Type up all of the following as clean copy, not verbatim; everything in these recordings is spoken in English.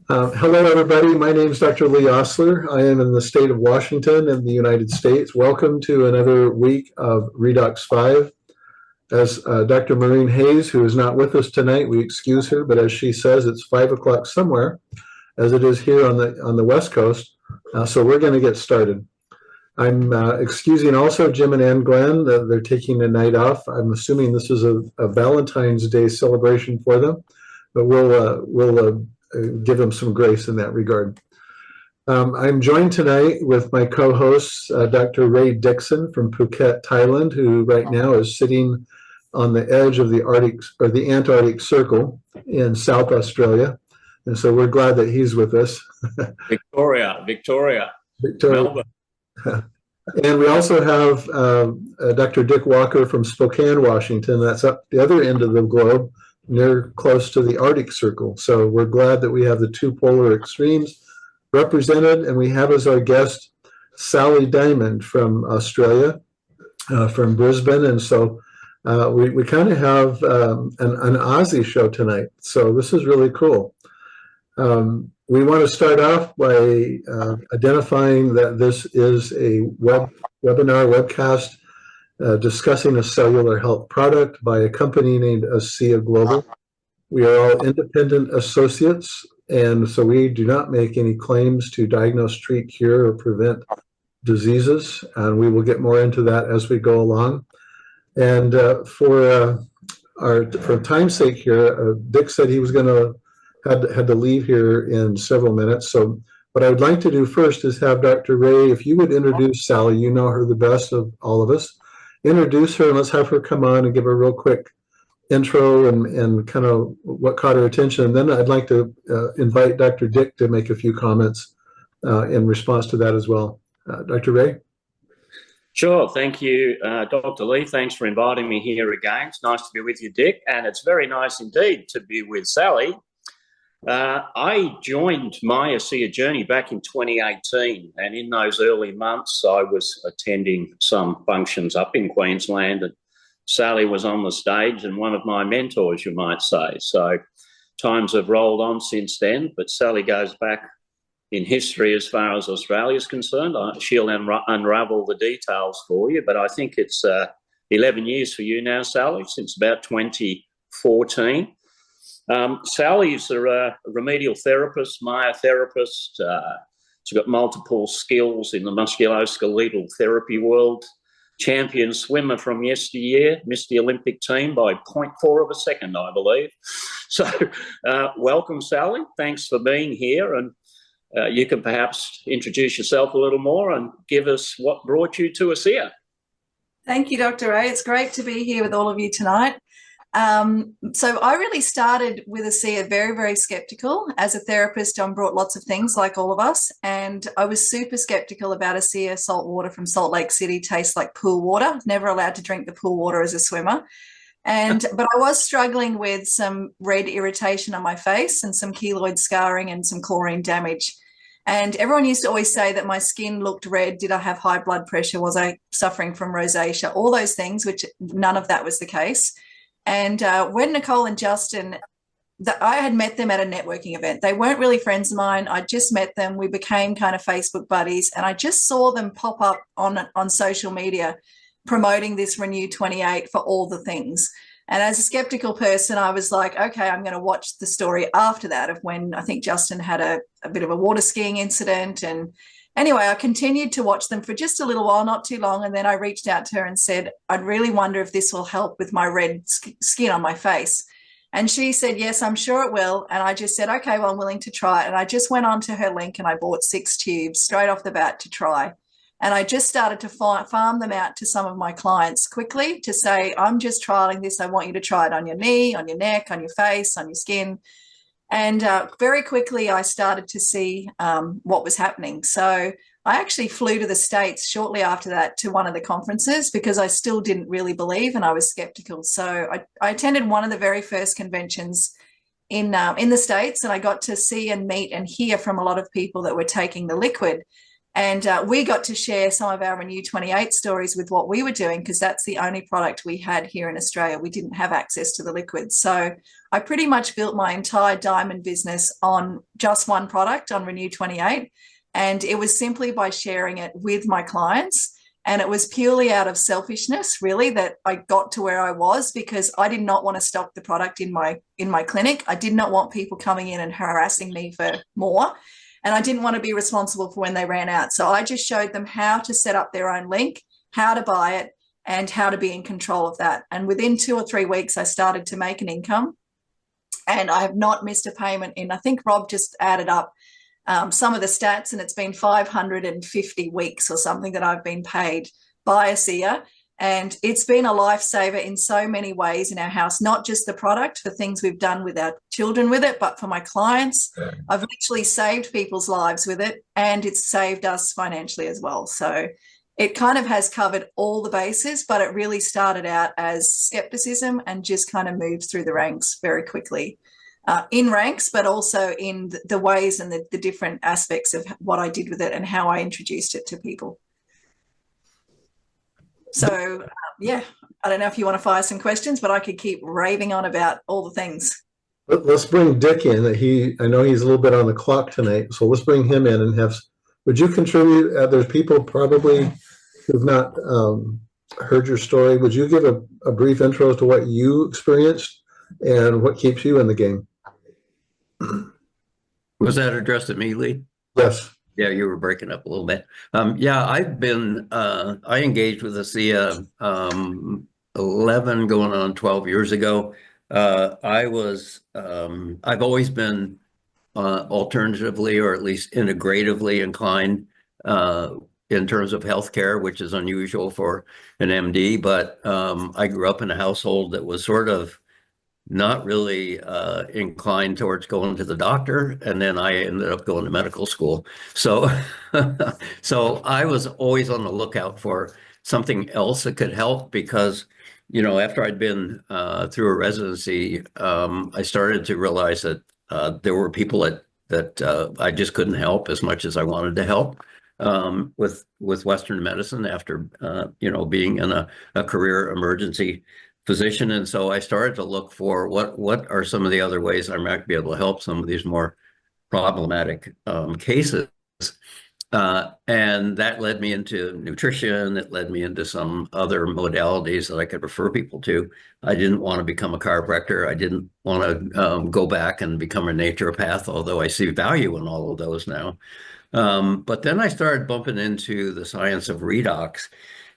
Hello, everybody. My name is Dr. Lee Ostler. I am in the state of Washington in the United States. Welcome to another week of Redox 5. As Dr. Maureen Hayes, who is not with us tonight, we excuse her, but as she says, it's 5 o'clock somewhere, as it is here on the West Coast. So we're going to get started. I'm excusing also Jim and Ann Glenn. They're taking a night off. I'm assuming this is a Valentine's Day celebration for them, but we'll give them some grace in that regard. I'm joined tonight with my co-hosts, Dr. Ray Dixon from Phuket, Thailand, who right now is sitting on the edge of the Arctic or the Antarctic Circle in South Australia. And so we're glad that he's with us. Victoria, Melbourne. And we also have Dr. Dick Walker from Spokane, Washington. That's up the other end of the globe, near close to the Arctic Circle. So we're glad that we have the two polar extremes represented, and we have as our guest Sally Dymond from Australia, from Brisbane. And so we kind of have an Aussie show tonight. So this is really cool. We want to start off by identifying that this is a webcast discussing a cellular health product by a company named ASEA Global. We are all independent associates, and so we do not make any claims to diagnose, treat, cure, or prevent diseases, and we will get more into that as we go along. And for time's sake here, Dick said he was going to had to leave here in several minutes. So what I would like to do first is have Dr. Ray, if you would introduce Sally, you know her the best of all of us. Introduce her and let's have her come on and give a real quick intro and kind of what caught her attention. And then I'd like to invite Dr. Dick to make a few comments in response to that as well. Dr. Ray? Sure. Thank you, Dr. Lee. Thanks for inviting me here again. It's nice to be with you, Dick, and it's very nice indeed to be with Sally. I joined my ASEA journey back in 2018, and in those early months I was attending some functions up in Queensland, and Sally was on the stage and one of my mentors, you might say. So times have rolled on since then, but Sally goes back in history as far as Australia is concerned. She'll unravel the details for you, but I think it's 11 years for you now, Sally, since about 2014. Sally's a remedial therapist, myotherapist. She's got multiple skills in the musculoskeletal therapy world. Champion swimmer from yesteryear, missed the Olympic team by 0.4 of a second, I believe. So welcome, Sally. Thanks for being here. And you can perhaps introduce yourself a little more and give us what brought you to ASEA. Thank you, Dr. Ray. It's great to be here with all of you tonight. So I really started with ASEA very, very skeptical. As a therapist, I'm brought lots of things like all of us, and I was super skeptical about ASEA salt water from Salt Lake City. Tastes like pool water. Never allowed to drink the pool water as a swimmer. But I was struggling with some red irritation on my face and some keloid scarring and some chlorine damage. And everyone used to always say that my skin looked red. Did I have high blood pressure? Was I suffering from rosacea? All those things, which none of that was the case. And when Nicole and Justin, I had met them at a networking event. They weren't really friends of mine. I just met them. We became kind of Facebook buddies, and I just saw them pop up on social media promoting this Renew 28 for all the things. And as a skeptical person, I was like, okay, I'm going to watch the story after that of when I think Justin had a bit of a water skiing incident. And anyway, I continued to watch them for just a little while, not too long. And then I reached out to her and said, I'd really wonder if this will help with my red skin on my face. And she said, yes, I'm sure it will. And I just said, okay, well, I'm willing to try it. And I just went onto her link and I bought 6 tubes straight off the bat to try. And I just started to farm them out to some of my clients quickly to say, I'm just trialing this. I want you to try it on your knee, on your neck, on your face, on your skin. And very quickly, I started to see what was happening. So I actually flew to the States shortly after that to one of the conferences because I still didn't really believe and I was skeptical. So I attended one of the very first conventions in the States, and I got to see and meet and hear from a lot of people that were taking the liquid. And we got to share some of our Renew 28 stories with what we were doing, because that's the only product we had here in Australia. We didn't have access to the liquids. So I pretty much built my entire Dymond business on just one product, on Renew 28. And it was simply by sharing it with my clients. And it was purely out of selfishness, really, that I got to where I was, because I did not want to stock the product in my clinic. I did not want people coming in and harassing me for more. And I didn't want to be responsible for when they ran out. So I just showed them how to set up their own link, how to buy it, and how to be in control of that. And within 2 or 3 weeks, I started to make an income. And I have not missed a payment in, I think Rob just added up some of the stats, and it's been 550 weeks or something that I've been paid by ASEA. And it's been a lifesaver in so many ways in our house, not just the product, for things we've done with our children with it, but for my clients. I've literally saved people's lives with it, and it's saved us financially as well. So it kind of has covered all the bases, but it really started out as skepticism and just kind of moved through the ranks very quickly. In ranks, but also in the ways and the different aspects of what I did with it and how I introduced it to people. So, yeah, I don't know if you want to fire some questions, but I could keep raving on about all the things. Let's bring Dick in. I know he's a little bit on the clock tonight, so let's bring him in and have. Would you contribute? There's people probably who've not heard your story. Would you give a brief intro as to what you experienced and what keeps you in the game? Was that addressed at me, Lee? Yes. Yeah, you were breaking up a little bit. Yeah, I engaged with ASEA 11 going on 12 years ago. I've always been alternatively, or at least integratively inclined in terms of healthcare, which is unusual for an MD, but I grew up in a household that was sort of not really inclined towards going to the doctor, and then I ended up going to medical school. So, so I was always on the lookout for something else that could help, because, you know, after I'd been through a residency, I started to realize that there were people that I just couldn't help as much as I wanted to help with Western medicine after you know, being in a career emergency physician. And so I started to look for what are some of the other ways I might be able to help some of these more problematic cases. And that led me into nutrition. It led me into some other modalities that I could refer people to. I didn't want to become a chiropractor. I didn't want to go back and become a naturopath, although I see value in all of those now. But then I started bumping into the science of redox.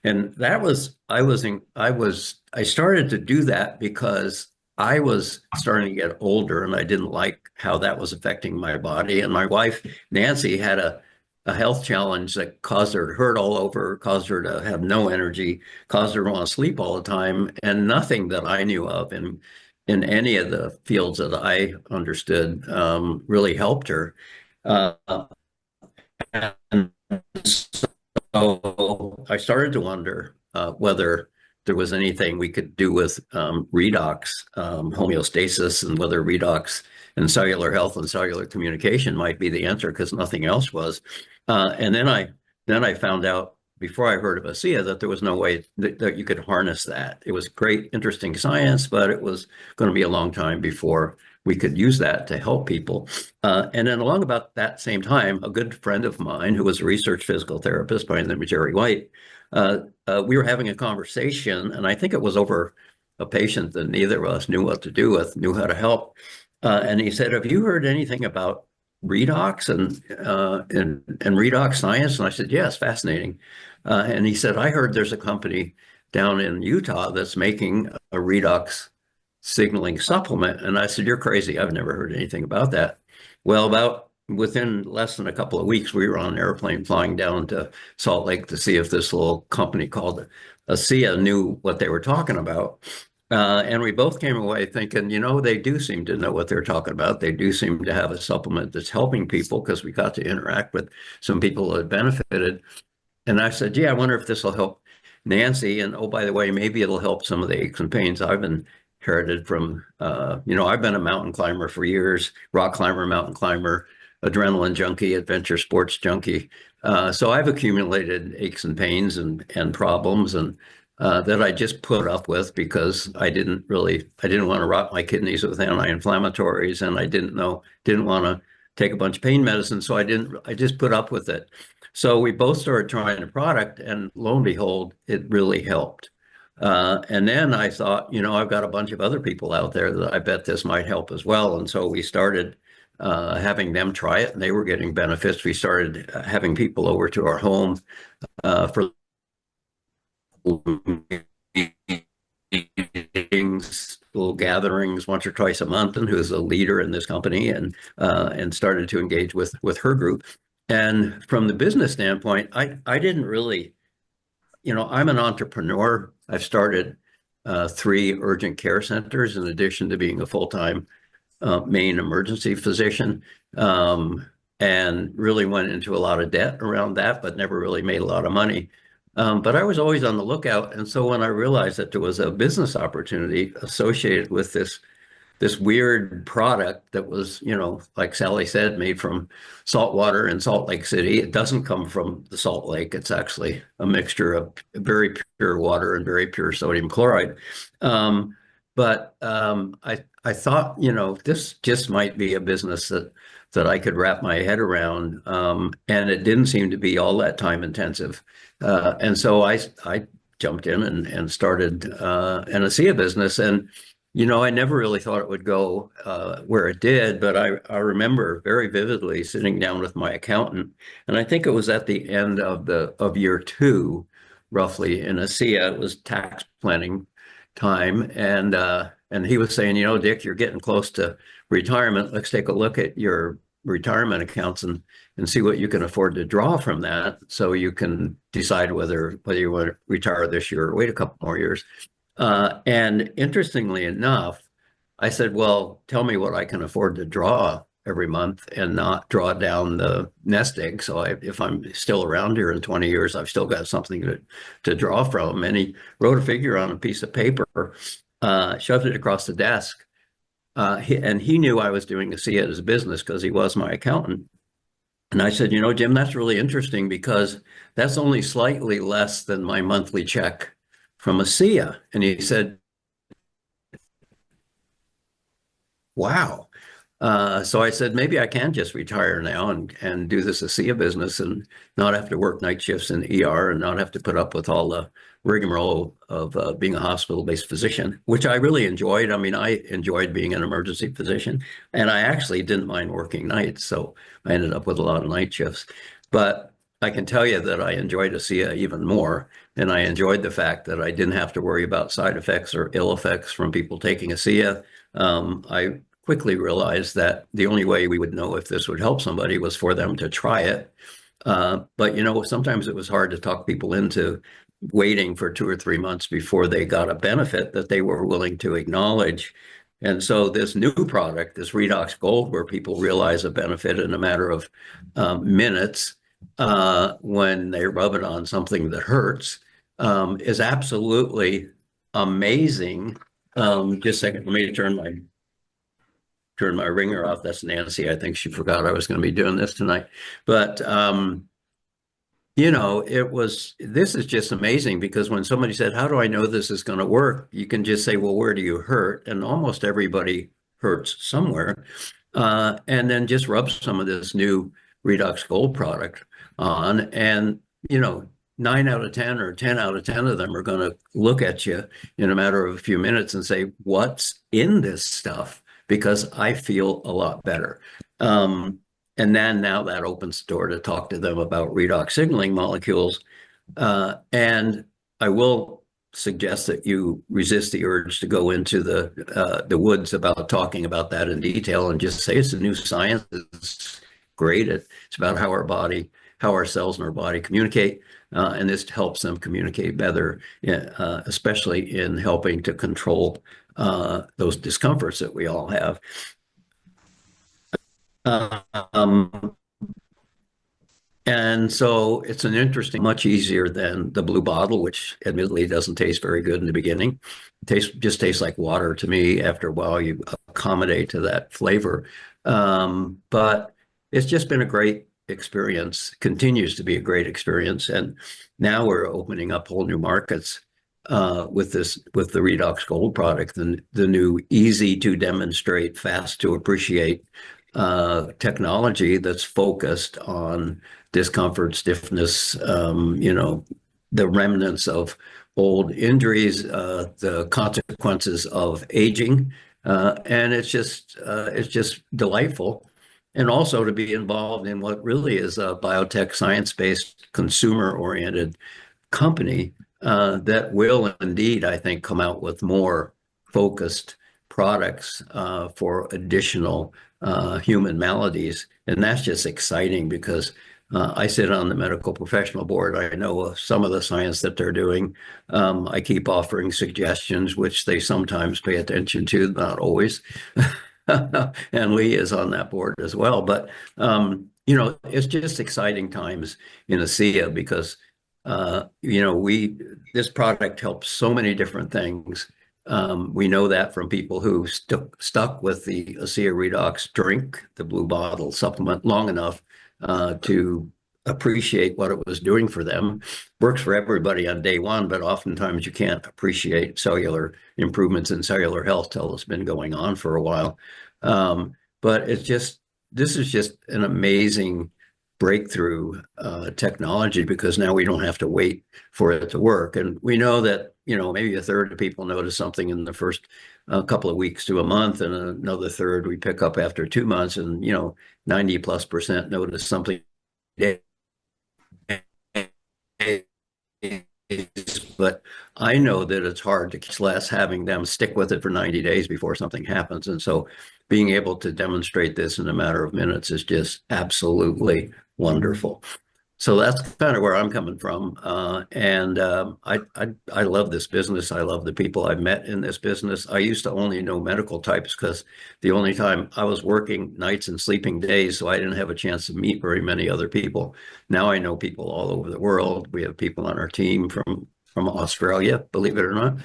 And that was, I started to do that because I was starting to get older, and I didn't like how that was affecting my body. And my wife, Nancy, had a health challenge that caused her to hurt all over, caused her to have no energy, caused her to want to sleep all the time, and nothing that I knew of in any of the fields that I understood really helped her. And so I started to wonder whether there was anything we could do with redox, homeostasis, and whether redox and cellular health and cellular communication might be the answer, because nothing else was. And then I found out, before I heard of ASEA, that there was no way that you could harness that. It was great, interesting science, but it was going to be a long time before we could use that to help people. And then along about that same time, a good friend of mine who was a research physical therapist by the name of Jerry White, we were having a conversation, and I think it was over a patient that neither of us knew what to do with, knew how to help. And he said, "Have you heard anything about redox and redox science?" And I said, "Yes, fascinating." And he said, "I heard there's a company down in Utah that's making a redox signaling supplement." And I said, "You're crazy. I've never heard anything about that." Well, within less than a couple of weeks, we were on an airplane flying down to Salt Lake to see if this little company called ASEA knew what they were talking about. And we both came away thinking, you know, they do seem to know what they're talking about. They do seem to have a supplement that's helping people, because we got to interact with some people that benefited. And I said, "Gee, I wonder if this will help Nancy. And oh, by the way, maybe it'll help some of the aches and pains I've inherited from, you know, I've been a mountain climber for years, rock climber, mountain climber, adrenaline junkie, adventure sports junkie, So I've accumulated aches and pains and problems and that I just put up with because I didn't want to rot my kidneys with anti-inflammatories, and I didn't want to take a bunch of pain medicine. So I just put up with it. So we both started trying the product, and lo and behold, it really helped. And then I thought, I've got a bunch of other people out there that I bet this might help as well. And so we started having them try it, and they were getting benefits. We started having people over to our home for meetings, little gatherings once or twice a month, and who's a leader in this company, and started to engage with her group. And from the business standpoint, I didn't really, I'm an entrepreneur. I've started 3 urgent care centers in addition to being a full-time main emergency physician, and really went into a lot of debt around that, but never really made a lot of money. But I was always on the lookout. And so when I realized that there was a business opportunity associated with this weird product that was, like Sally said, made from salt water in Salt Lake City. It doesn't come from the Salt Lake. It's actually a mixture of very pure water and very pure sodium chloride. But I thought, this just might be a business that I could wrap my head around. And it didn't seem to be all that time intensive. And so I jumped in and started an ASEA business. And I never really thought it would go where it did, but I remember very vividly sitting down with my accountant, and I think it was at the end of year 2, roughly, in ASEA. It was tax planning time, and he was saying, Dick, you're getting close to retirement. Let's take a look at your retirement accounts and see what you can afford to draw from that, so you can decide whether you want to retire this year or wait a couple more years. And interestingly enough, I said, well, tell me what I can afford to draw every month and not draw down the nest egg. So if I'm still around here in 20 years, I've still got something to draw from. And he wrote a figure on a piece of paper, shoved it across the desk. And he knew I was doing ASEA as a business because he was my accountant. And I said, Jim, that's really interesting because that's only slightly less than my monthly check from ASEA. And he said, wow. So I said, maybe I can just retire now and do this ASEA business and not have to work night shifts in the ER and not have to put up with all the rigmarole of being a hospital-based physician, which I really enjoyed. I mean, I enjoyed being an emergency physician, and I actually didn't mind working nights. So I ended up with a lot of night shifts. But I can tell you that I enjoyed ASEA even more. And I enjoyed the fact that I didn't have to worry about side effects or ill effects from people taking ASEA. I quickly realized that the only way we would know if this would help somebody was for them to try it. But, sometimes it was hard to talk people into waiting for 2 or 3 months before they got a benefit that they were willing to acknowledge. And so this new product, this Redox Gold, where people realize a benefit in a matter of minutes when they rub it on something that hurts, is absolutely amazing. Just a second, let me turn my ringer off. That's Nancy. I think she forgot I was going to be doing this tonight. But this is just amazing because when somebody said, how do I know this is going to work? You can just say, well, where do you hurt? And almost everybody hurts somewhere. And then just rub some of this new Redox Gold product on, and 9 out of 10 or 10 out of 10 of them are going to look at you in a matter of a few minutes and say, what's in this stuff? Because I feel a lot better. And then now that opens the door to talk to them about redox signaling molecules. And I will suggest that you resist the urge to go into the woods about talking about that in detail, and just say it's a new science. It's great. It's about how our cells in our body communicate. And this helps them communicate better, especially in helping to control those discomforts that we all have. And so it's an interesting, much easier than the blue bottle, which admittedly doesn't taste very good in the beginning. It just tastes like water to me. After a while, you accommodate to that flavor. But it's just been a great experience, continues to be a great experience. And now we're opening up whole new markets with the Redox Gold product, the new easy to demonstrate, fast to appreciate technology that's focused on discomfort, stiffness, the remnants of old injuries, the consequences of aging, and it's just delightful. And also to be involved in what really is a biotech, science-based, consumer-oriented company that will indeed, I think, come out with more focused products for additional human maladies. And that's just exciting because I sit on the medical professional board. I know some of the science that they're doing. I keep offering suggestions, which they sometimes pay attention to, not always. And Lee is on that board as well. But, it's just exciting times in ASEA because, this product helps so many different things. We know that from people who stuck with the ASEA Redox drink, the blue bottle supplement, long enough to appreciate what it was doing for them. Works for everybody on day one, but oftentimes you can't appreciate cellular improvements in cellular health till it's been going on for a while. But this is just an amazing breakthrough technology because now we don't have to wait for it to work. And we know that, maybe a third of people notice something in the first couple of weeks to a month, and another third we pick up after 2 months, and 90+% notice something. But I know that it's hard to catch less having them stick with it for 90 days before something happens. And so being able to demonstrate this in a matter of minutes is just absolutely wonderful. So that's kind of where I'm coming from. I love this business. I love the people I've met in this business. I used to only know medical types because the only time I was working nights and sleeping days, so I didn't have a chance to meet very many other people. Now I know people all over the world. We have people on our team from Australia, believe it or not,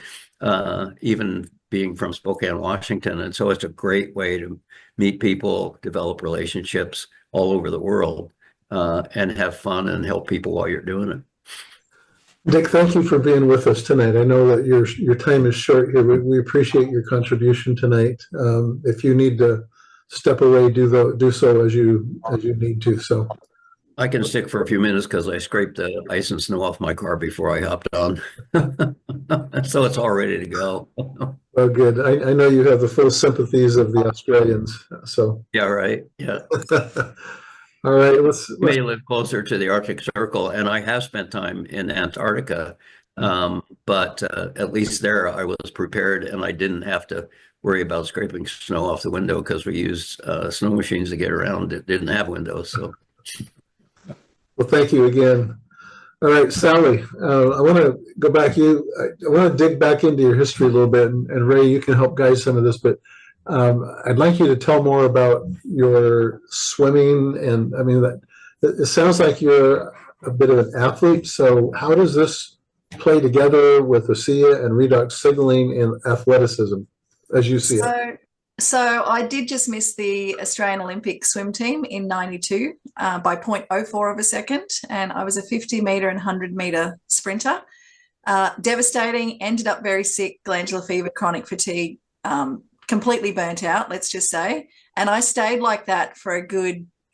even being from Spokane, Washington. And so it's a great way to meet people, develop relationships all over the world. And have fun and help people while you're doing it. Dick, thank you for being with us tonight. I know that your time is short here, but we appreciate your contribution tonight. If you need to step away, do so as you need to. So I can stick for a few minutes because I scraped the ice and snow off my car before I hopped on. So it's all ready to go. Oh, good. I know you have the full sympathies of the Australians. So yeah, right. Yeah. All right, We live closer to the Arctic Circle, and I have spent time in Antarctica, but at least there I was prepared, and I didn't have to worry about scraping snow off the window because we used snow machines to get around. It didn't have windows. So, well, thank you again. All right, Sally, I want to go back. I want to dig back into your history a little bit, and Ray, you can help guide some of this, but. I'd like you to tell more about your swimming, and I mean, it sounds like you're a bit of an athlete. So how does this play together with ASEA and Redox signaling and athleticism as you see it? So I did just miss the Australian Olympic swim team in 92 by 0.04 of a second, and I was a 50-meter and 100-meter sprinter. Devastating, ended up very sick, glandular fever, chronic fatigue, completely burnt out, let's just say. And I stayed like that for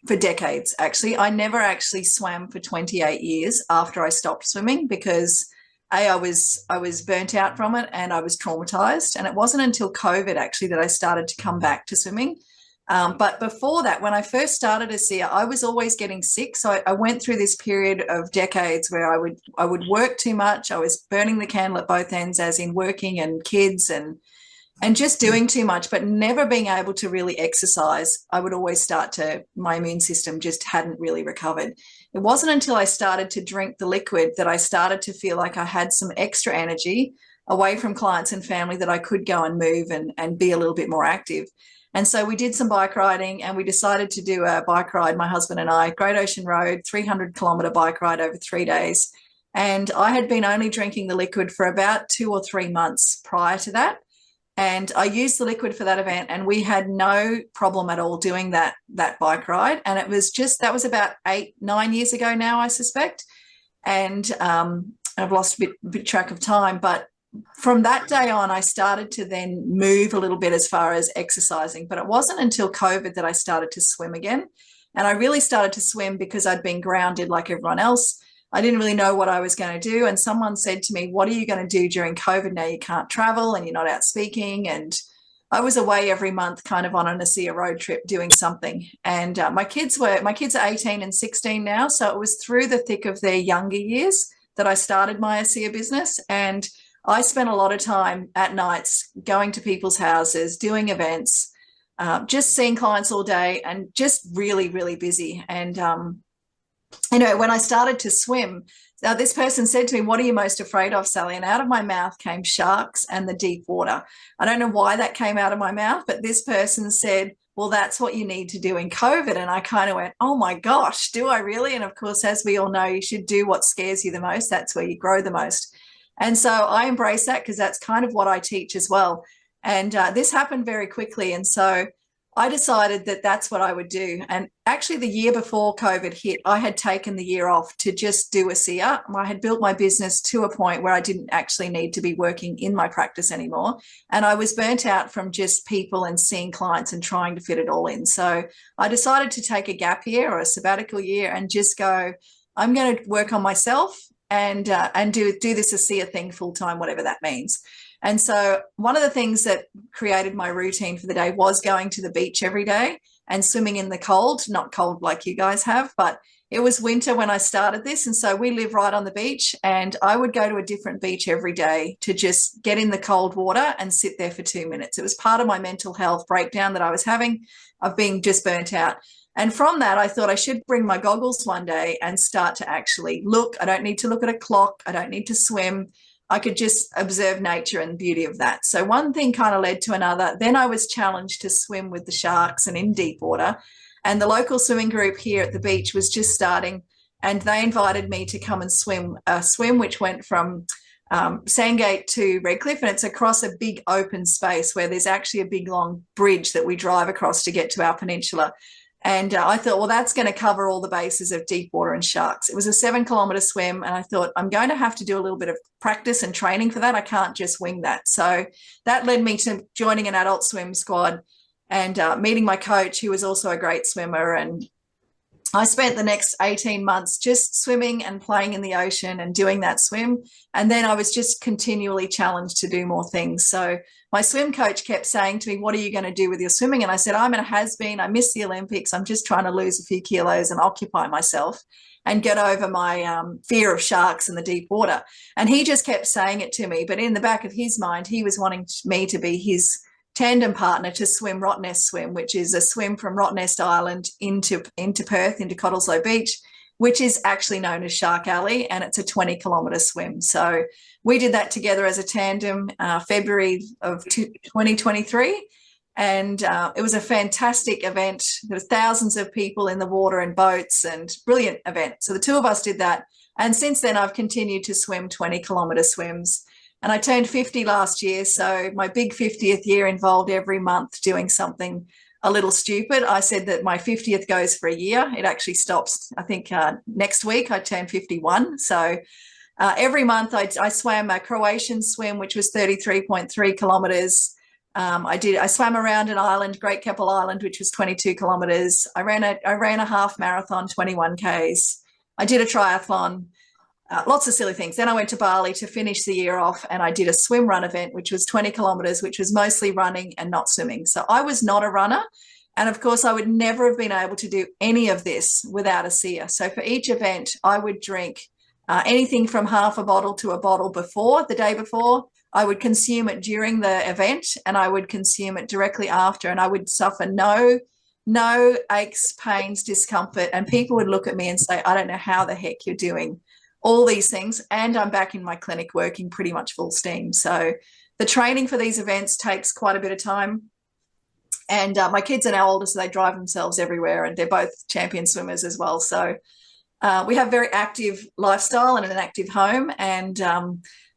decades, actually. I never actually swam for 28 years after I stopped swimming because I was burnt out from it and I was traumatized. And it wasn't until COVID actually that I started to come back to swimming. But before that, when I first started ASEA, I was always getting sick. So I went through this period of decades where I would work too much. I was burning the candle at both ends, as in working and kids and just doing too much, but never being able to really exercise. I would always my immune system just hadn't really recovered. It wasn't until I started to drink the liquid that I started to feel like I had some extra energy away from clients and family that I could go and move and be a little bit more active. And so we did some bike riding, and we decided to do a bike ride, my husband and I, Great Ocean Road, 300-kilometre bike ride over 3 days. And I had been only drinking the liquid for about 2 or 3 months prior to that. And I used the liquid for that event, and we had no problem at all doing that bike ride. And it was that was about 8-9 years ago now, I suspect. And I've lost a bit track of time, but from that day on, I started to then move a little bit as far as exercising. But it wasn't until COVID that I started to swim again. And I really started to swim because I'd been grounded like everyone else. I didn't really know what I was going to do. And someone said to me, what are you going to do during COVID now? You can't travel and you're not out speaking. And I was away every month kind of on an ASEA road trip doing something. And my kids are 18 and 16 now. So it was through the thick of their younger years that I started my ASEA business. And I spent a lot of time at nights going to people's houses, doing events, just seeing clients all day, and just really, really busy. And when I started to swim, now this person said to me, what are you most afraid of, Sally? And out of my mouth came sharks and the deep water. I don't know why that came out of my mouth, but this person said, well, that's what you need to do in COVID. And I kind of went, oh my gosh, do I really? And of course, as we all know, you should do what scares you the most. That's where you grow the most. And so I embrace that because that's kind of what I teach as well. And this happened very quickly. And so I decided that that's what I would do. And actually the year before COVID hit, I had taken the year off to just do ASEA. I had built my business to a point where I didn't actually need to be working in my practice anymore. And I was burnt out from just people and seeing clients and trying to fit it all in. So I decided to take a gap year or a sabbatical year and just go, I'm going to work on myself and do this ASEA thing full time, whatever that means. And so one of the things that created my routine for the day was going to the beach every day and swimming in the cold, not cold like you guys have, but it was winter when I started this. And so we live right on the beach, and I would go to a different beach every day to just get in the cold water and sit there for 2 minutes. It was part of my mental health breakdown that I was having of being just burnt out. And from that, I thought I should bring my goggles one day and start to actually look. I don't need to look at a clock. I don't need to swim. I could just observe nature and the beauty of that. So one thing kind of led to another. Then I was challenged to swim with the sharks and in deep water. And the local swimming group here at the beach was just starting, and they invited me to come and swim which went from Sandgate to Redcliffe, and it's across a big open space where there's actually a big long bridge that we drive across to get to our peninsula. And I thought, well, that's going to cover all the bases of deep water and sharks. It was a 7-kilometre swim, and I thought I'm going to have to do a little bit of practice and training for that. I can't just wing that. So that led me to joining an adult swim squad and meeting my coach, who was also a great swimmer. And I spent the next 18 months just swimming and playing in the ocean and doing that swim. And then I was just continually challenged to do more things. So my swim coach kept saying to me, what are you going to do with your swimming? And I said, I'm a has-been. I missed the Olympics. I'm just trying to lose a few kilos and occupy myself and get over my fear of sharks in the deep water. And he just kept saying it to me. But in the back of his mind, he was wanting me to be his tandem partner to swim Rottnest Swim, which is a swim from Rottnest Island into Perth, into Cottesloe Beach, which is actually known as Shark Alley, and it's a 20-kilometre swim. So we did that together as a tandem February of 2023, and it was a fantastic event. There were thousands of people in the water and boats, and brilliant event. So the two of us did that, and since then I've continued to swim 20-kilometre swims. And I turned 50 last year, so my big 50th year involved every month doing something a little stupid. I said that my 50th goes for a year. It actually stops, I think, next week. I turn 51. So every month I swam a Croatian swim, which was 33.3 kilometres. I swam around an island, Great Keppel Island, which was 22 kilometres. I ran a half marathon, 21 Ks. I did a triathlon. Lots of silly things. Then I went to Bali to finish the year off, and I did a swim run event, which was 20 kilometres, which was mostly running and not swimming. So I was not a runner. And of course, I would never have been able to do any of this without ASEA. So for each event, I would drink anything from half a bottle to a bottle before, the day before. I would consume it during the event, and I would consume it directly after, and I would suffer no aches, pains, discomfort. And people would look at me and say, I don't know how the heck you're doing all these things. And I'm back in my clinic working pretty much full steam. So the training for these events takes quite a bit of time. And my kids are now older, so they drive themselves everywhere, and they're both champion swimmers as well. So we have a very active lifestyle and an active home, and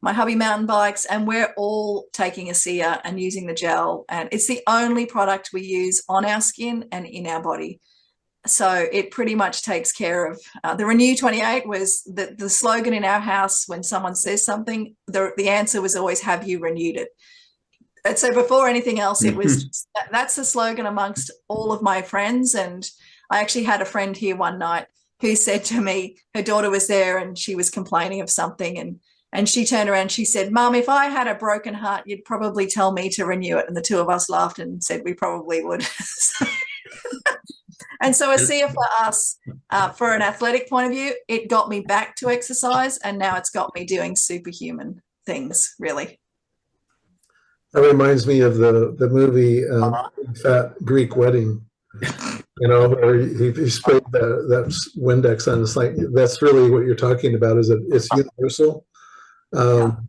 my hubby mountain bikes, and we're all taking ASEA and using the gel, and it's the only product we use on our skin and in our body. So it pretty much takes care of the Renew 28 was the slogan in our house. When someone says something, the answer was always, have you renewed it? And so before anything else, it was that's the slogan amongst all of my friends. And I actually had a friend here one night who said to me, her daughter was there and she was complaining of something, and she turned around, she said, Mum, if I had a broken heart, you'd probably tell me to renew it. And the two of us laughed and said we probably would. And so ASEA for us, for an athletic point of view, it got me back to exercise, and now it's got me doing superhuman things, really. That reminds me of the movie Fat Greek Wedding. You know, where he sprayed that Windex on. It's like, that's really what you're talking about, is that it's universal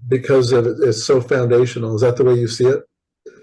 because it's so foundational. Is that the way you see it?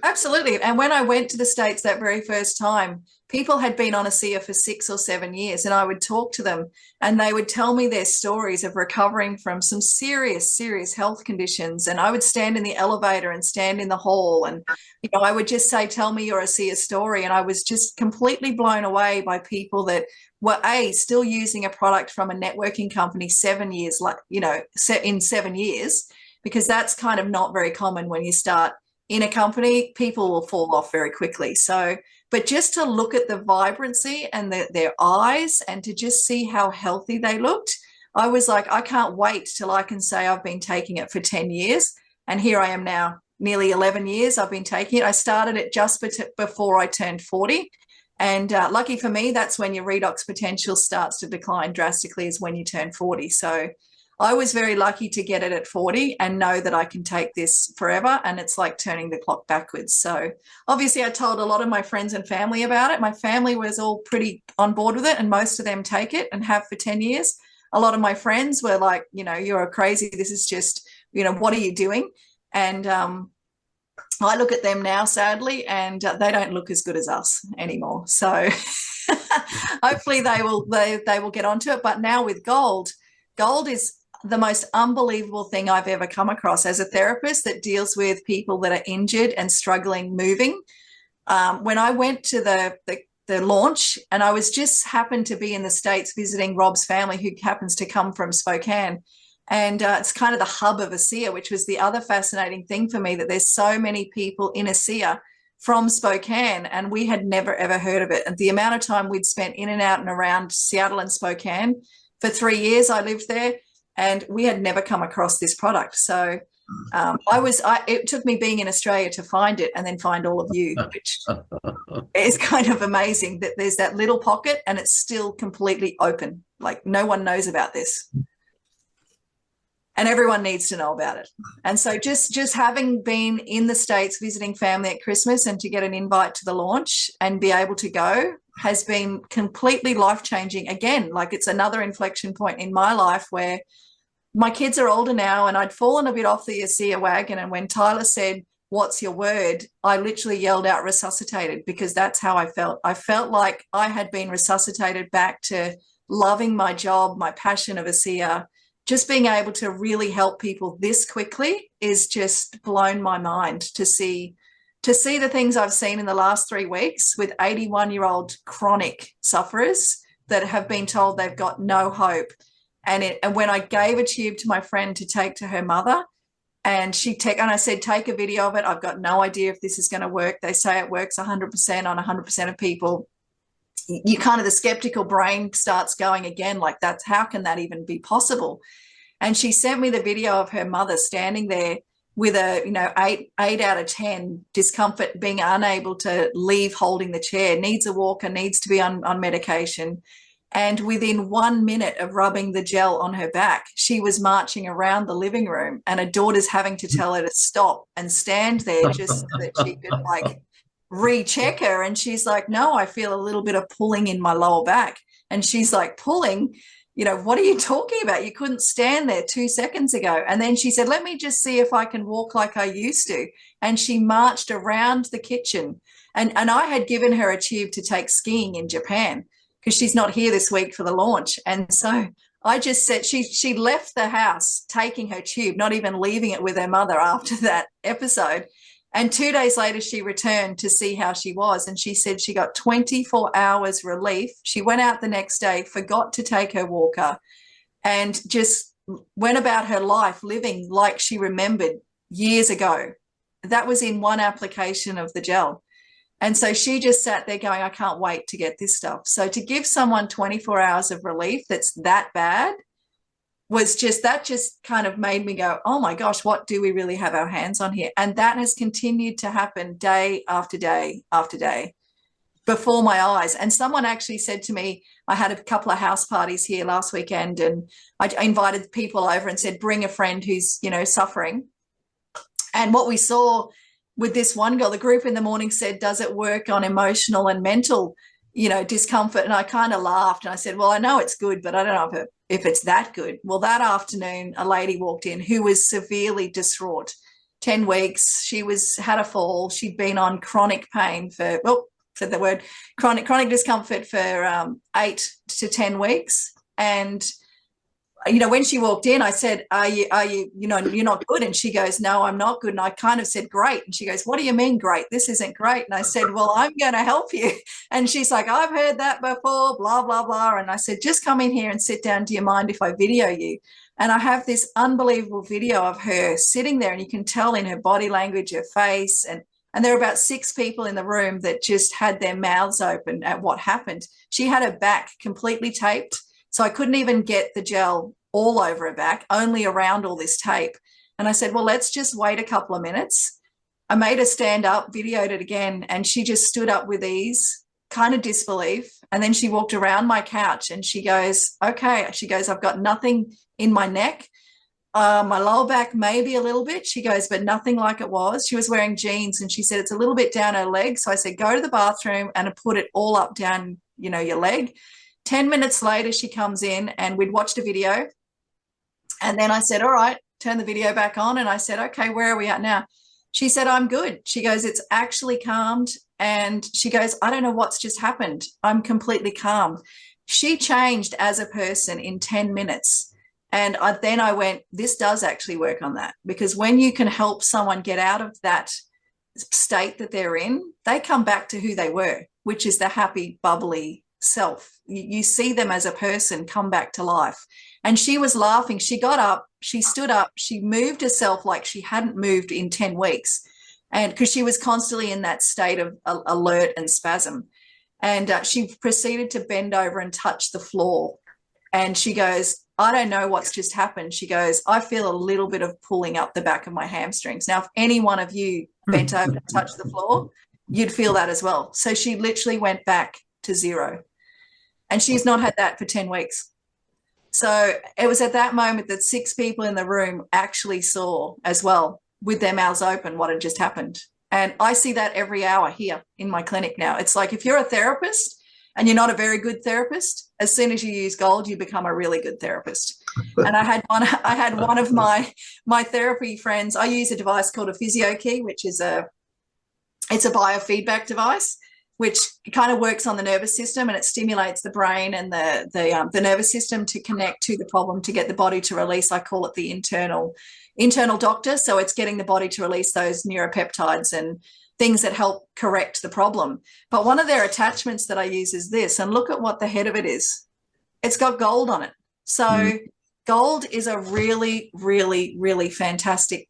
Absolutely. And when I went to the States that very first time, people had been on ASEA for 6 or 7 years, and I would talk to them and they would tell me their stories of recovering from some serious, serious health conditions. And I would stand in the elevator and stand in the hall, and, you know, I would just say, tell me your ASEA story. And I was just completely blown away by people that were still using a product from a networking company 7 years, like, you know, in 7 years, because that's kind of not very common. When you start in a company, people will fall off very quickly. So, but just to look at the vibrancy and their eyes, and to just see how healthy they looked, I was like, I can't wait till I can say I've been taking it for 10 years. And here I am now, nearly 11 years I've been taking it. I started it just before I turned 40. And lucky for me, that's when your redox potential starts to decline drastically, is when you turn 40. So I was very lucky to get it at 40 and know that I can take this forever, and it's like turning the clock backwards. So obviously I told a lot of my friends and family about it. My family was all pretty on board with it, and most of them take it and have for 10 years. A lot of my friends were like, you know, you're crazy. This is just, you know, what are you doing? And I look at them now, sadly, and they don't look as good as us anymore. So hopefully they will get onto it. But now with gold is the most unbelievable thing I've ever come across as a therapist that deals with people that are injured and struggling moving. When I went to the launch, and I was just happened to be in the States visiting Rob's family, who happens to come from Spokane. And it's kind of the hub of ASEA, which was the other fascinating thing for me, that there's so many people in ASEA from Spokane, and we had never, ever heard of it. And the amount of time we'd spent in and out and around Seattle and Spokane, for 3 years I lived there, and we had never come across this product. So it took me being in Australia to find it, and then find all of you, which is kind of amazing that there's that little pocket and it's still completely open. Like, no one knows about this. And everyone needs to know about it. And so just having been in the States visiting family at Christmas, and to get an invite to the launch and be able to go, has been completely life-changing. Again, like, it's another inflection point in my life where my kids are older now, and I'd fallen a bit off the ASEA wagon. And when Tyler said, what's your word? I literally yelled out resuscitated, because that's how I felt. I felt like I had been resuscitated back to loving my job, my passion of ASEA. Just being able to really help people this quickly is just blown my mind, to see the things I've seen in the last 3 weeks with 81-year-old chronic sufferers that have been told they've got no hope. And when I gave a tube to my friend to take to her mother, and I said, take a video of it. I've got no idea if this is going to work. They say it works 100% on 100% of people. You kind of, the skeptical brain starts going again, like, that's, how can that even be possible? And she sent me the video of her mother standing there with a, you know, 8 out of 10 discomfort, being unable to leave holding the chair, needs a walker, needs to be on medication. And within 1 minute of rubbing the gel on her back, she was marching around the living room, and her daughter's having to tell her to stop and stand there just so that she could, like, recheck her. And she's like, no, I feel a little bit of pulling in my lower back. And she's like, pulling? You know, what are you talking about? You couldn't stand there 2 seconds ago. And then she said, let me just see if I can walk like I used to. And she marched around the kitchen. And I had given her a tube to take skiing in Japan. because she's not here this week for the launch. And so I just said, she left the house taking her tube, not even leaving it with her mother after that episode. And 2 days later, she returned to see how she was. And she said she got 24 hours relief. She went out the next day, forgot to take her walker, and just went about her life living like she remembered years ago. That was in one application of the gel. And so she just sat there going, I can't wait to get this stuff. So to give someone 24 hours of relief that's that bad that just kind of made me go, oh my gosh, what do we really have our hands on here? And that has continued to happen day after day after day before my eyes. And someone actually said to me, I had a couple of house parties here last weekend, and I invited people over and said, bring a friend who's, suffering. And what we saw with this one girl, the group in the morning said, does it work on emotional and mental, discomfort? And I kind of laughed and I said, well, I know it's good, but I don't know if it's that good. Well, that afternoon, a lady walked in who was severely distraught. 10 weeks, she had a fall. She'd been on chronic pain said the word, chronic discomfort for 8 to 10 weeks. And when she walked in, I said, are you, you're not good? And she goes, no, I'm not good. And I kind of said, great. And she goes, what do you mean, great? This isn't great. And I said, well, I'm going to help you. And she's like, I've heard that before, blah, blah, blah. And I said, just come in here and sit down. Do you mind if I video you? And I have this unbelievable video of her sitting there, and you can tell in her body language, her face. And there were about 6 people in the room that just had their mouths open at what happened. She had her back completely taped. So I couldn't even get the gel all over her back, only around all this tape. And I said, well, let's just wait a couple of minutes. I made her stand up, videoed it again, and she just stood up with ease, kind of disbelief. And then she walked around my couch and she goes, okay. She goes, I've got nothing in my neck. My lower back, maybe a little bit. She goes, but nothing like it was. She was wearing jeans, and she said it's a little bit down her leg. So I said, go to the bathroom and put it all up down, your leg. 10 minutes later, she comes in, and we'd watched a video. And then I said, all right, turn the video back on. And I said, okay, where are we at now? She said, I'm good. She goes, it's actually calmed. And she goes, I don't know what's just happened. I'm completely calm. She changed as a person in 10 minutes. And then I went, this does actually work on that, because when you can help someone get out of that state that they're in, they come back to who they were, which is the happy, bubbly self. You see them as a person come back to life. And she was laughing. She got up, she stood up, she moved herself like she hadn't moved in 10 weeks. And because she was constantly in that state of alert and spasm. And she proceeded to bend over and touch the floor. And she goes, I don't know what's just happened. She goes, I feel a little bit of pulling up the back of my hamstrings. Now, if any one of you bent over and touched the floor, you'd feel that as well. So she literally went back to 0. And she's not had that for 10 weeks. So it was at that moment that 6 people in the room actually saw as well, with their mouths open, what had just happened. And I see that every hour here in my clinic now. It's like, if you're a therapist and you're not a very good therapist, as soon as you use gold, you become a really good therapist. And I had one of my therapy friends. I use a device called a physio key, which is it's a biofeedback device, which kind of works on the nervous system, and it stimulates the brain and the nervous system to connect to the problem, to get the body to release. I call it the internal doctor. So it's getting the body to release those neuropeptides and things that help correct the problem. But one of their attachments that I use is this, and look at what the head of it is. It's got gold on it. So gold is a really, really, really fantastic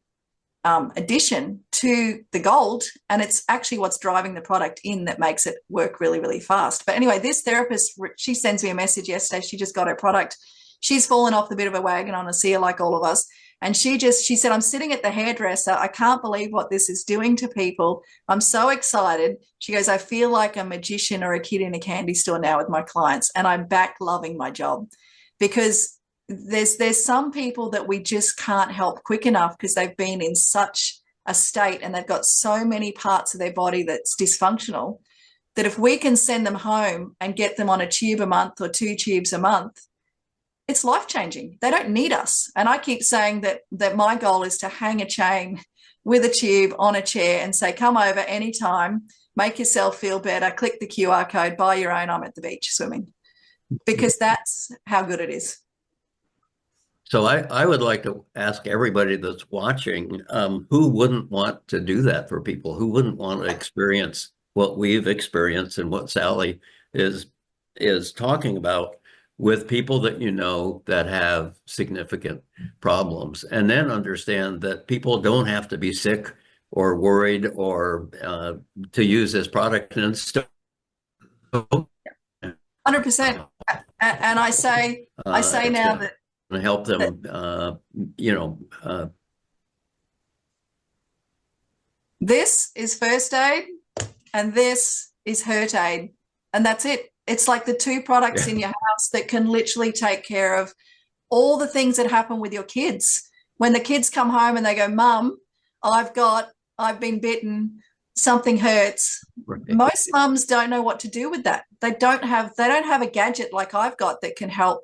addition to the gold, and it's actually what's driving the product in that makes it work really, really fast. But anyway, this therapist, she sends me a message yesterday. She just got her product. She's fallen off the bit of a wagon on a seer like all of us. And she said, I'm sitting at the hairdresser. I can't believe what this is doing to people. I'm so excited. She goes, I feel like a magician or a kid in a candy store now with my clients, and I'm back loving my job. Because there's some people that we just can't help quick enough because they've been in such a state and they've got so many parts of their body that's dysfunctional, that if we can send them home and get them on a tube a month or 2 tubes a month, it's life-changing. They don't need us. And I keep saying that my goal is to hang a chain with a tube on a chair and say, come over anytime, make yourself feel better, click the QR code, buy your own, I'm at the beach swimming. because that's how good it is. So I would like to ask everybody that's watching, who wouldn't want to do that for people? Who wouldn't want to experience what we've experienced and what Sally is talking about with people that you know that have significant problems, and then understand that people don't have to be sick or worried or to use this product and still 100%. And I say now that and help them, this is first aid and this is hurt aid, and that's it. It's like the two products in your house that can literally take care of all the things that happen with your kids. When the kids come home and they go, Mum, I've been bitten, something hurts. Right. Most mums don't know what to do with that. They don't have a gadget like I've got that can help,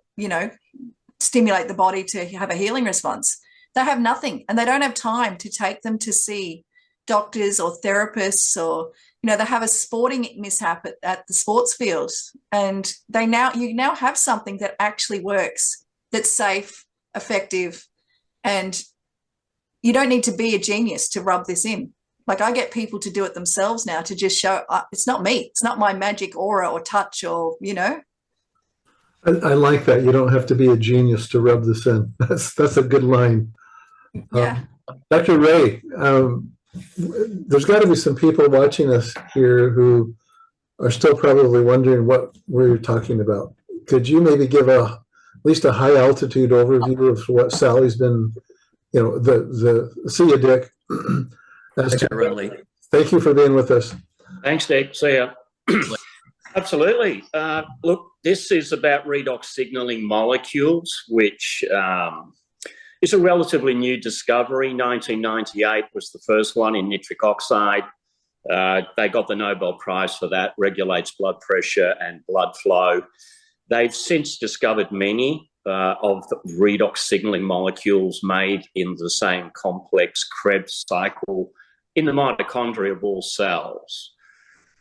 stimulate the body to have a healing response. They have nothing, and they don't have time to take them to see doctors or therapists, or they have a sporting mishap at the sports field, and you now have something that actually works, that's safe, effective, and you don't need to be a genius to rub this in. Like, I get people to do it themselves now, to just show it's not me, it's not my magic aura or touch or I like that. You don't have to be a genius to rub this in. That's a good line. Yeah. Dr. Ray, there's got to be some people watching us here who are still probably wondering what we're talking about. Could you maybe give at least a high altitude overview of what Sally's been, see you, Dick. Thank you for being with us. Thanks, Dick. See ya. Absolutely. Look, this is about redox signaling molecules, which is a relatively new discovery. 1998 was the first one in nitric oxide. They got the Nobel Prize for that, regulates blood pressure and blood flow. They've since discovered many of the redox signaling molecules made in the same complex Krebs cycle in the mitochondria of all cells.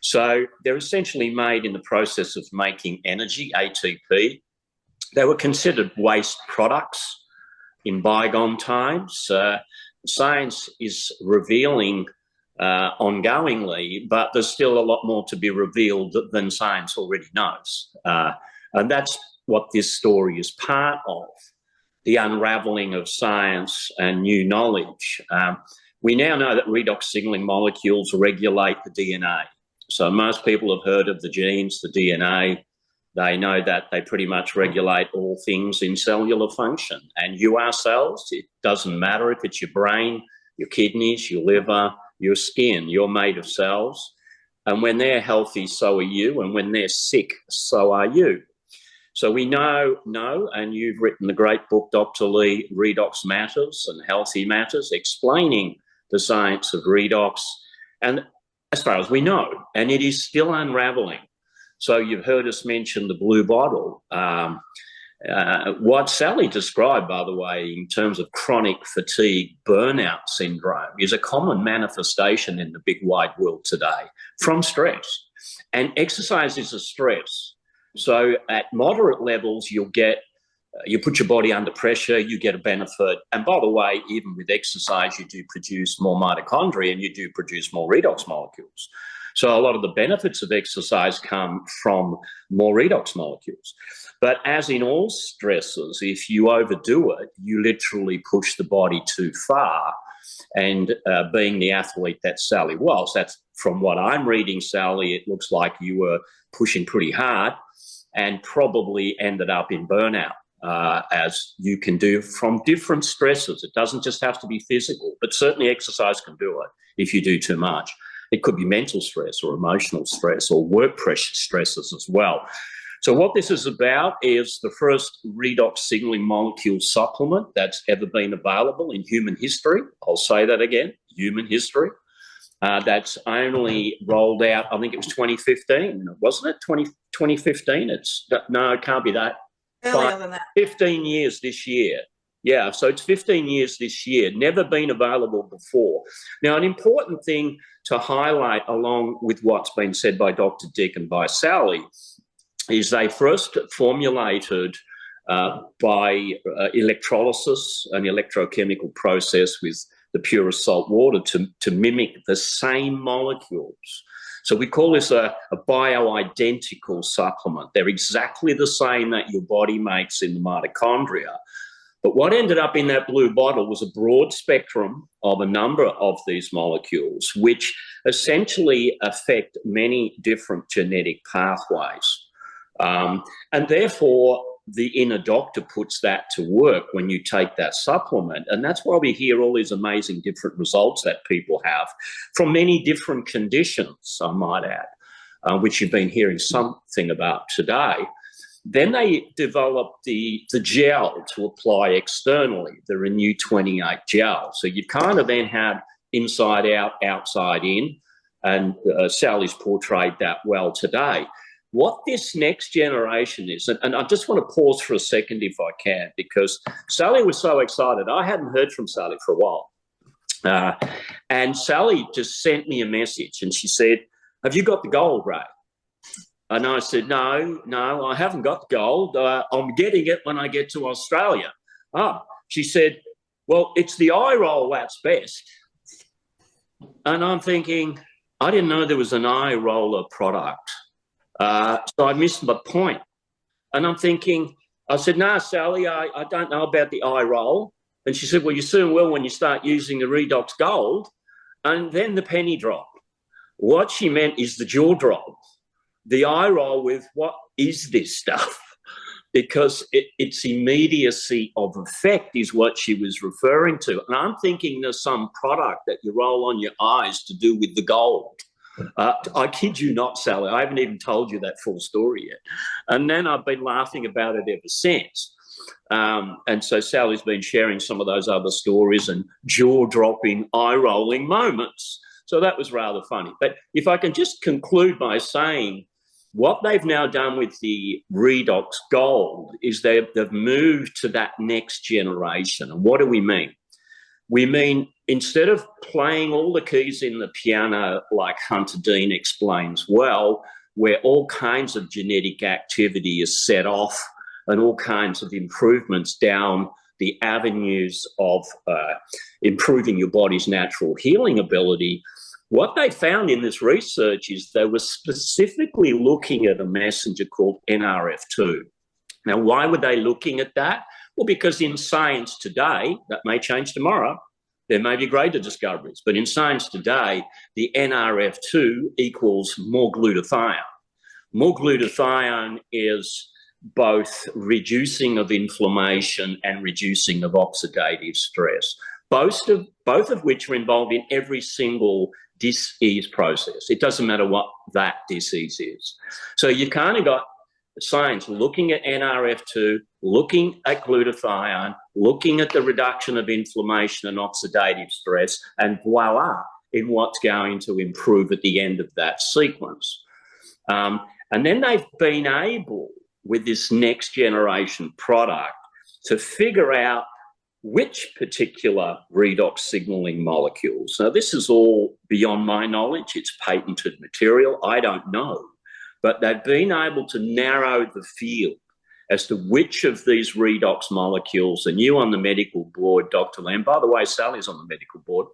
So they're essentially made in the process of making energy, ATP. They were considered waste products in bygone times. Science is revealing ongoingly, but there's still a lot more to be revealed than science already knows. And that's what this story is part of, the unraveling of science and new knowledge. We now know that redox signaling molecules regulate the DNA. So most people have heard of the genes, the DNA. They know that they pretty much regulate all things in cellular function. And you are cells. It doesn't matter if it's your brain, your kidneys, your liver, your skin. You're made of cells. And when they're healthy, so are you. And when they're sick, so are you. So we know, and you've written the great book, Dr. Lee, Redox Matters and Healthy Matters, explaining the science of redox. And as far as we know, and it is still unraveling. So you've heard us mention the blue bottle. What Sally described, by the way, in terms of chronic fatigue burnout syndrome is a common manifestation in the big wide world today from stress. And exercise is a stress. So at moderate levels, you put your body under pressure, you get a benefit. And by the way, even with exercise, you do produce more mitochondria and you do produce more redox molecules. So a lot of the benefits of exercise come from more redox molecules. But as in all stresses, if you overdo it, you literally push the body too far. And being the athlete that Sally was, that's from what I'm reading, Sally, it looks like you were pushing pretty hard and probably ended up in burnout. As you can do from different stresses. It doesn't just have to be physical, but certainly exercise can do it if you do too much. It could be mental stress or emotional stress or work pressure stresses as well. So what this is about is the first redox signaling molecule supplement that's ever been available in human history. I'll say that again, human history. That's only rolled out, I think it was 2015, wasn't it? 2015? No, it can't be that. Earlier than that. 15 years this year. Yeah, so it's 15 years this year, never been available before. Now, an important thing to highlight along with what's been said by Dr. Dick and by Sally is they first formulated by electrolysis, an electrochemical process with the purest salt water to mimic the same molecules. So we call this a bioidentical supplement. They're exactly the same that your body makes in the mitochondria. But what ended up in that blue bottle was a broad spectrum of a number of these molecules, which essentially affect many different genetic pathways. And therefore, the inner doctor puts that to work when you take that supplement. And that's why we hear all these amazing different results that people have from many different conditions, I might add, which you've been hearing something about today. Then they developed the gel to apply externally, the Renew 28 gel. So you've kind of then had inside out, outside in, and Sally's portrayed that well today. What this next generation is, and I just want to pause for a second if I can, because Sally was so excited. I hadn't heard from Sally for a while. And Sally just sent me a message and she said, "Have you got the gold, Ray?" And I said, no, I haven't got the gold. I'm getting it when I get to Australia. She said, "Well, it's the eye roll that's best." And I'm thinking, I didn't know there was an eye roller product. So I missed my point. And I'm thinking, I said, "No, Sally, I don't know about the eye roll." And she said, "Well, you soon will when you start using the Redox Gold." And then the penny dropped. What she meant is the jaw drop. The eye roll with, what is this stuff? Because its immediacy of effect is what she was referring to. And I'm thinking there's some product that you roll on your eyes to do with the gold. I kid you not, Sally. I haven't even told you that full story yet. And then I've been laughing about it ever since. And so Sally's been sharing some of those other stories and jaw-dropping, eye-rolling moments. So that was rather funny. But if I can just conclude by saying what they've now done with the Redox Gold is they've moved to that next generation. And what do we mean? We mean instead of playing all the keys in the piano like Hunter Dean explains well, where all kinds of genetic activity is set off and all kinds of improvements down the avenues of improving your body's natural healing ability, what they found in this research is they were specifically looking at a messenger called NRF2. Now, why were they looking at that? Well, because in science today, that may change tomorrow, there may be greater discoveries, but in science today, the NRF2 equals more glutathione. More glutathione is both reducing of inflammation and reducing of oxidative stress, both of which are involved in every single disease process. It doesn't matter what that disease is. So you've kind of got science looking at NRF2, looking at glutathione, looking at the reduction of inflammation and oxidative stress, and voila, in what's going to improve at the end of that sequence. And then they've been able, with this next generation product, to figure out which particular redox signaling molecules. Now, this is all beyond my knowledge. It's patented material. I don't know. But they've been able to narrow the field as to which of these redox molecules, and you on the medical board, Dr. Lamb, by the way, Sally's on the medical board,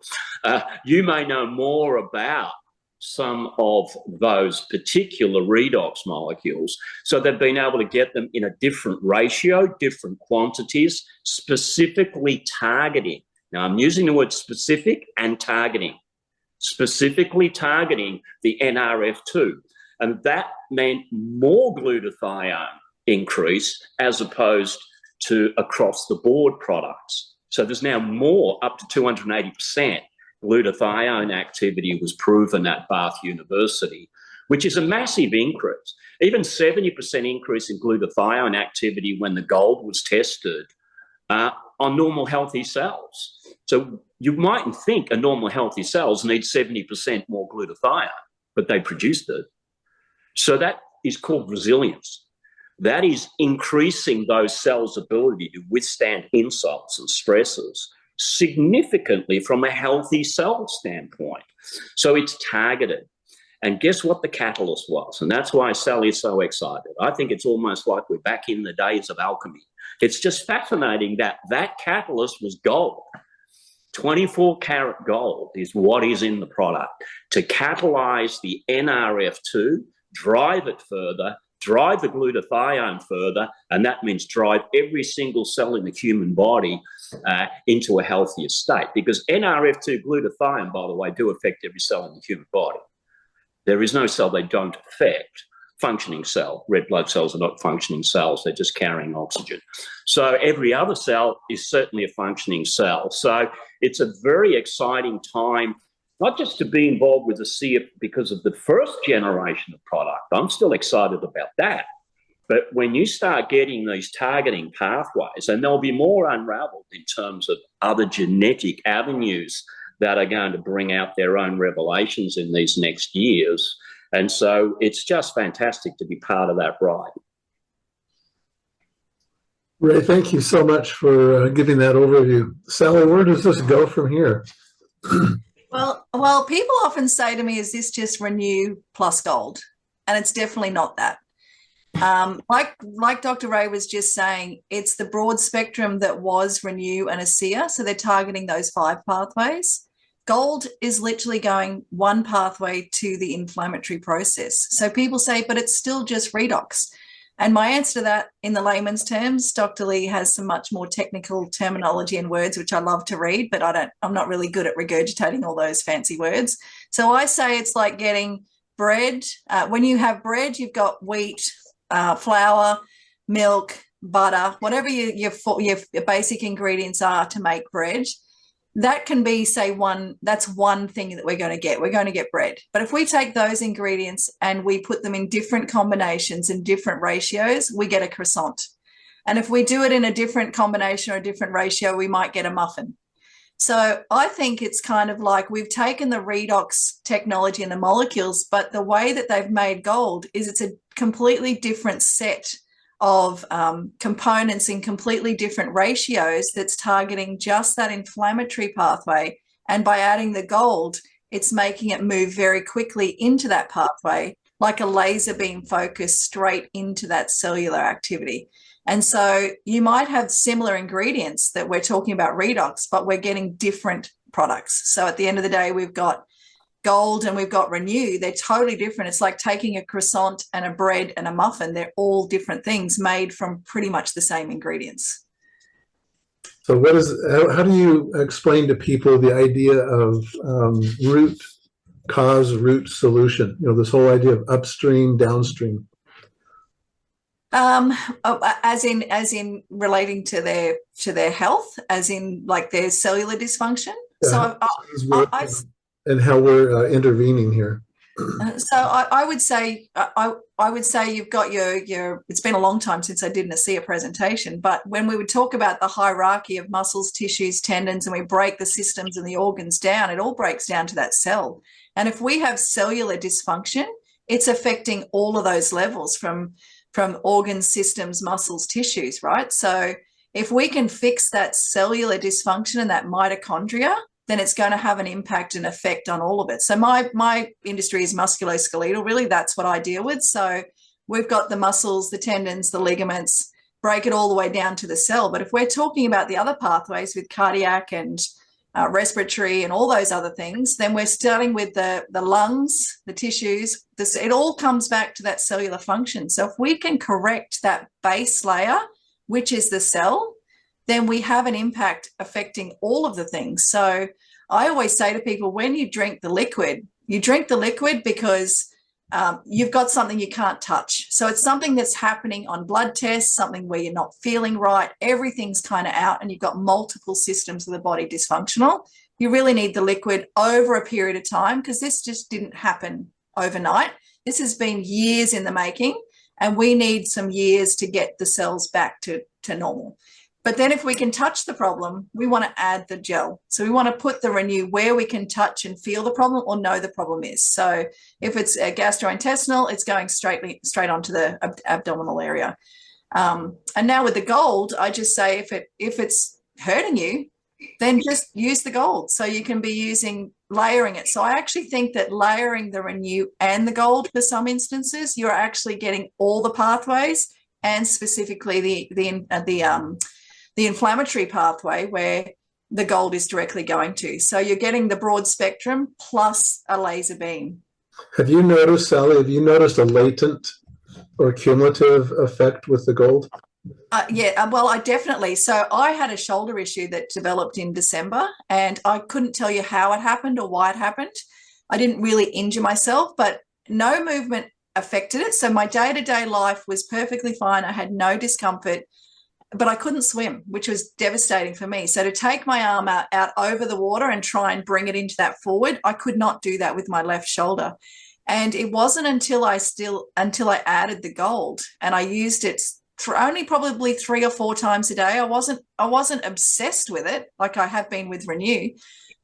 you may know more about some of those particular redox molecules. So they've been able to get them in a different ratio, different quantities, specifically targeting. Now, I'm using the word specific and targeting, specifically targeting the NRF2. And that meant more glutathione increase as opposed to across the board products. So there's now more, up to 280%. Glutathione activity was proven at Bath University, which is a massive increase. Even 70% increase in glutathione activity when the gold was tested on normal healthy cells. So you mightn't think a normal healthy cells need 70% more glutathione, but they produced it. So that is called resilience. That is increasing ththose cells' ability to withstand insults and stresses significantly from a healthy cell standpoint. So it's targeted. And guess what the catalyst was? And that's why Sally's so excited. I think it's almost like we're back in the days of alchemy. It's just fascinating that that catalyst was gold. 24-karat gold is what is in the product to catalyze the NRF2, drive it further, drive the glutathione further, and that means drive every single cell in the human body into a healthier state. Because NRF2 glutathione, by the way, do affect every cell in the human body. There is no cell they don't affect. Functioning cell. Red blood cells are not functioning cells. They're just carrying oxygen. So every other cell is certainly a functioning cell. So it's a very exciting time, not just to be involved with the CF because of the first generation of product. I'm still excited about that. But when you start getting these targeting pathways, and there'll be more unraveled in terms of other genetic avenues that are going to bring out their own revelations in these next years. And so it's just fantastic to be part of that ride. Ray, thank you so much for giving that overview. Sally, where does this go from here? Well, people often say to me, is this just Renew plus gold? And it's definitely not that. Like Dr. Ray was just saying, it's the broad spectrum that was Renew and ASEA. So they're targeting those 5 pathways. Gold is literally going one pathway to the inflammatory process. So people say, but it's still just redox. And my answer to that in the layman's terms, Dr. Lee has some much more technical terminology and words, which I love to read, but I'm not really good at regurgitating all those fancy words. So I say it's like getting bread. When you have bread, you've got wheat, flour, milk, butter, whatever your basic ingredients are to make bread. That can be, say, that's one thing that we're going to get. We're going to get bread. But if we take those ingredients and we put them in different combinations and different ratios, we get a croissant. And if we do it in a different combination or a different ratio, we might get a muffin. So I think it's kind of like we've taken the redox technology and the molecules, but the way that they've made gold is it's a completely different set of components in completely different ratios that's targeting just that inflammatory pathway. And by adding the gold, it's making it move very quickly into that pathway, like a laser beam focus straight into that cellular activity. And so you might have similar ingredients that we're talking about redox, but we're getting different products. So at the end of the day, we've got gold and we've got Renew. They're totally different. It's like taking a croissant and a bread and a muffin. They're all different things made from pretty much the same ingredients. So how do you explain to people the idea of root cause, root solution? You know, this whole idea of upstream, downstream. As in relating to their health, as in like their cellular dysfunction. Yeah, so and how we're intervening here. So I would say you've got your. It's been a long time since I did an ASEA presentation, but when we would talk about the hierarchy of muscles, tissues, tendons, and we break the systems and the organs down, it all breaks down to that cell. And if we have cellular dysfunction, it's affecting all of those levels from organs, systems, muscles, tissues, right? So if we can fix that cellular dysfunction and that mitochondria, then it's going to have an impact and effect on all of it. So my industry is musculoskeletal, really. That's what I deal with. So we've got the muscles, the tendons, the ligaments, break it all the way down to the cell. But if we're talking about the other pathways with cardiac and respiratory and all those other things, then we're starting with the lungs, the tissues. It all comes back to that cellular function. So if we can correct that base layer, which is the cell, then we have an impact affecting all of the things. So I always say to people, when you drink the liquid because you've got something you can't touch. So it's something that's happening on blood tests, something where you're not feeling right, everything's kind of out, and you've got multiple systems of the body dysfunctional. You really need the liquid over a period of time, because this just didn't happen overnight. This has been years in the making, and we need some years to get the cells back to normal. But then if we can touch the problem, we want to add the gel. So we want to put the Renew where we can touch and feel the problem or know the problem is. So if it's a gastrointestinal, it's going straight onto the abdominal area. And now with the gold, I just say if it's hurting you, then just use the gold. So you can be layering it. So I actually think that layering the Renew and the gold for some instances, you're actually getting all the pathways, and specifically the inflammatory pathway where the gold is directly going to. So you're getting the broad spectrum plus a laser beam. Have you noticed, Sally, a latent or cumulative effect with the gold? Well, I definitely. So I had a shoulder issue that developed in December, and I couldn't tell you how it happened or why it happened. I didn't really injure myself, but no movement affected it. So my day-to-day life was perfectly fine. I had no discomfort, but I couldn't swim, which was devastating for me. So to take my arm out over the water and try and bring it into that forward, I could not do that with my left shoulder. And it wasn't until I added the gold, and I used it for only probably 3 or 4 times a day. I wasn't obsessed with it like I have been with Renew,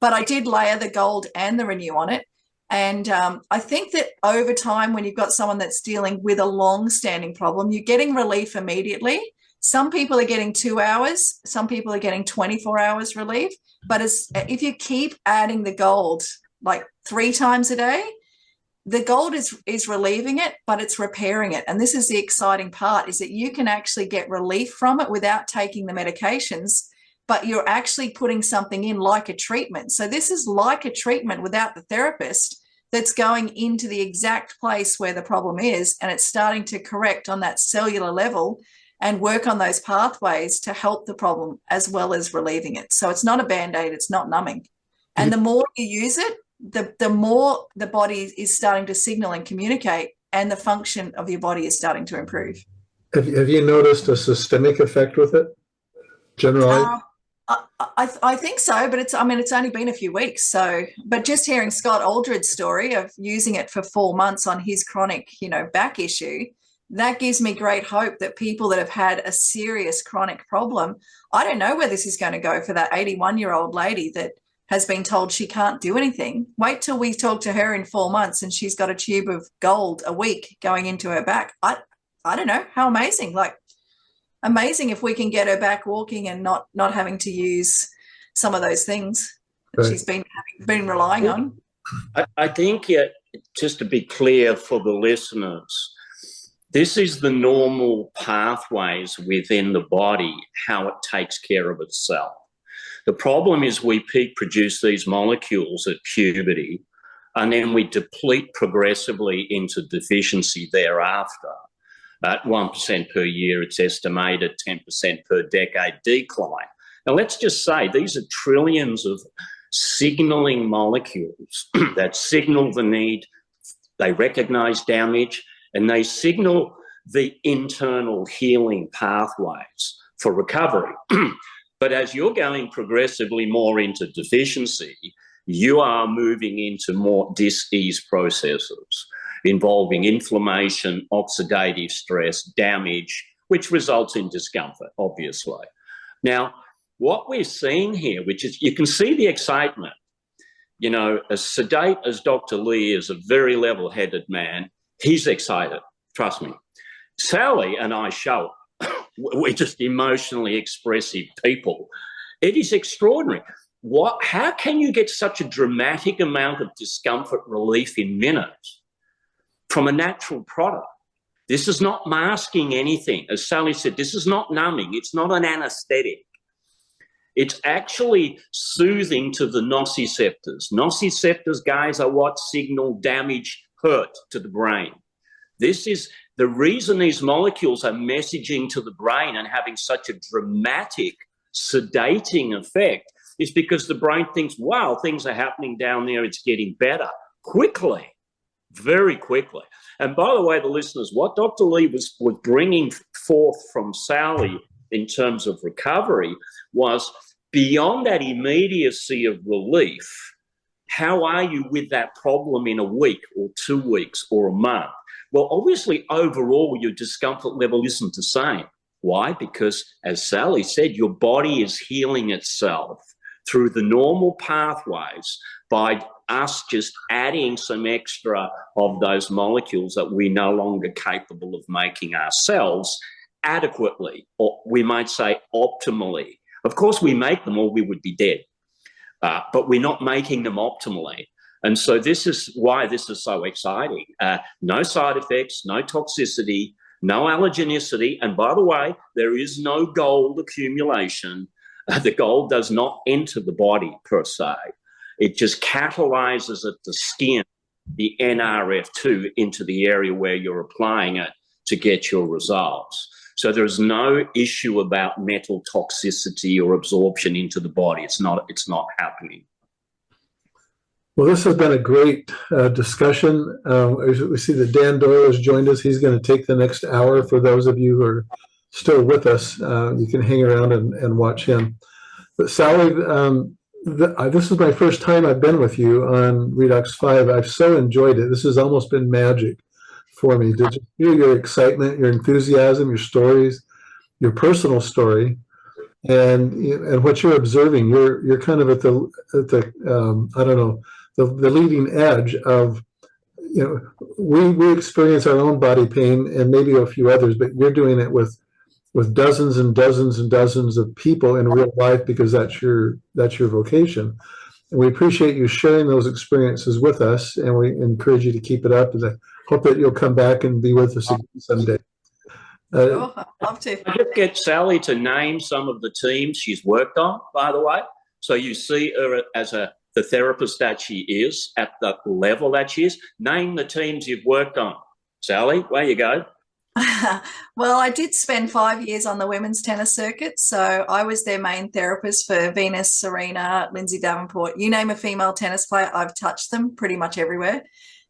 but I did layer the gold and the Renew on it. And I think that over time, when you've got someone that's dealing with a long-standing problem, you're getting relief immediately. Some people are getting 2 hours, some people are getting 24 hours relief. But if you keep adding the gold like 3 times a day, the gold is relieving it, but it's repairing it. And this is the exciting part, is that you can actually get relief from it without taking the medications, but you're actually putting something in like a treatment. So this is like a treatment without the therapist, that's going into the exact place where the problem is, and it's starting to correct on that cellular level and work on those pathways to help the problem as well as relieving it. So it's not a Band-Aid, it's not numbing. And the more you use it, the more the body is starting to signal and communicate, and the function of your body is starting to improve. Have you noticed a systemic effect with it generally? I think so, but it's only been a few weeks. So, but just hearing Scott Aldred's story of using it for 4 months on his chronic, back issue, that gives me great hope that people that have had a serious chronic problem, I don't know where this is going to go for that 81-year-old lady that has been told she can't do anything. Wait till we talk to her in 4 months and she's got a tube of gold a week going into her back. I don't know, how amazing. Amazing if we can get her back walking and not having to use some of those things that she's been relying on. I think, just to be clear for the listeners, this is the normal pathways within the body, how it takes care of itself. The problem is we peak produce these molecules at puberty, and then we deplete progressively into deficiency thereafter. At 1% per year, it's estimated 10% per decade decline. Now, let's just say these are trillions of signaling molecules that signal the need, they recognize damage, and they signal the internal healing pathways for recovery. But as you're going progressively more into deficiency, you are moving into more dis-ease processes involving inflammation, oxidative stress, damage, which results in discomfort, obviously. Now, what we're seeing here, which is, you can see the excitement. As sedate as Dr. Lee is, a very level-headed man, he's excited, trust me. Sally and I show it. We're just emotionally expressive people. It is extraordinary. How can you get such a dramatic amount of discomfort relief in minutes from a natural product? This is not masking anything. As Sally said, this is not numbing. It's not an anesthetic. It's actually soothing to the nociceptors. Nociceptors, guys, are what signal damage, hurt to the brain. This is the reason these molecules are messaging to the brain and having such a dramatic sedating effect, is because the brain thinks, wow, things are happening down there, it's getting better quickly, very quickly. And by the way, the listeners, what Dr. Lee was bringing forth from Sally in terms of recovery was, beyond that immediacy of relief, how are you with that problem in a week or 2 weeks or a month? Well, obviously, overall, your discomfort level isn't the same. Why? Because, as Sally said, your body is healing itself through the normal pathways by us just adding some extra of those molecules that we're no longer capable of making ourselves adequately, or we might say optimally. Of course, we make them or we would be dead, but we're not making them optimally. And so this is why this is so exciting. No side effects, no toxicity, no allergenicity. And by the way, there is no gold accumulation. The gold does not enter the body per se. It just catalyzes at the skin, the NRF2 into the area where you're applying it to get your results. So there's no issue about metal toxicity or absorption into the body. It's not happening. Well, this has been a great discussion. We see that Dan Doyle has joined us. He's going to take the next hour. For those of you who are still with us, you can hang around and watch him. But Sally, this is my first time I've been with you on Redox 5. I've so enjoyed it. This has almost been magic for me. To just hear your excitement, your enthusiasm, your stories, your personal story, and what you're observing. You're kind of at the I don't know, the leading edge of, we experience our own body pain and maybe a few others, but you're doing it with dozens and dozens and dozens of people in real life, because that's your vocation. And we appreciate you sharing those experiences with us, and we encourage you to keep it up. And I hope that you'll come back and be with us again someday. Sure, I'd love to. I just get Sally to name some of the teams she's worked on, by the way. So you see her as the therapist that she is, at the level that she is. Name the teams you've worked on. Sally, where you go. Well, I did spend 5 years on the women's tennis circuit. So I was their main therapist for Venus, Serena, Lindsay Davenport. You name a female tennis player, I've touched them pretty much everywhere.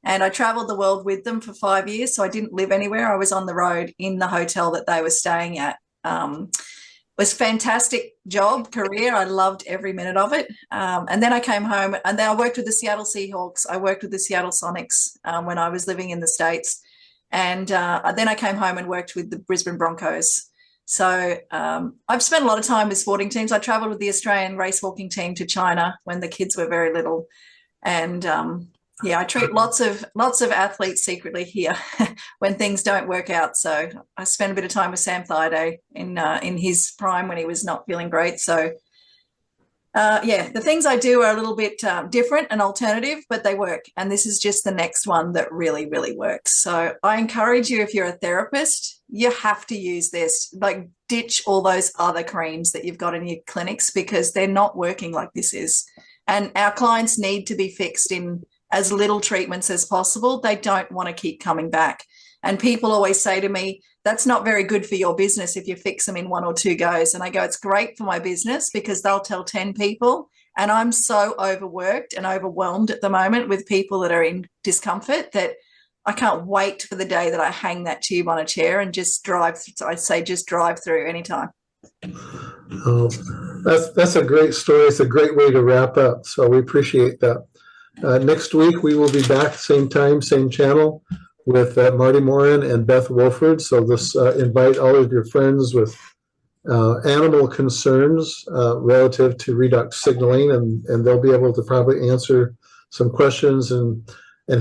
And I traveled the world with them for 5 years. So I didn't live anywhere. I was on the road in the hotel that they were staying at. It was a fantastic job, career. I loved every minute of it. And then I came home, and then I worked with the Seattle Seahawks. I worked with the Seattle Sonics when I was living in the States. And then I came home and worked with the Brisbane Broncos. So I've spent a lot of time with sporting teams. I traveled with the Australian race walking team to China when the kids were very little. And I treat lots of athletes secretly here when things don't work out. So I spent a bit of time with Sam Thaiday in his prime when he was not feeling great. So the things I do are a little bit different and alternative, but they work. And this is just the next one that really, really works. So I encourage you, if you're a therapist, you have to use this. Like, ditch all those other creams that you've got in your clinics, because they're not working like this is. And our clients need to be fixed in as little treatments as possible. They don't want to keep coming back. And people always say to me, that's not very good for your business if you fix them in 1 or 2 goes. And I go, it's great for my business, because they'll tell 10 people. And I'm so overworked and overwhelmed at the moment with people that are in discomfort that I can't wait for the day that I hang that tube on a chair and just drive. I say just drive through anytime. Oh, that's a great story. It's a great way to wrap up. So we appreciate that. Next week, we will be back, same time, same channel, with Marty Moran and Beth Wolford. So this invite all of your friends with animal concerns relative to redox signaling, and they'll be able to probably answer some questions and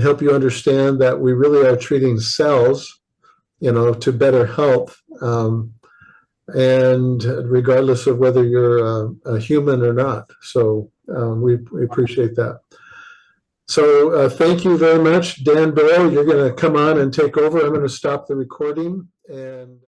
help you understand that we really are treating cells, to better health, and regardless of whether you're a human or not. So we appreciate that. So thank you very much. Dan Doyle, you're going to come on and take over. I'm going to stop the recording and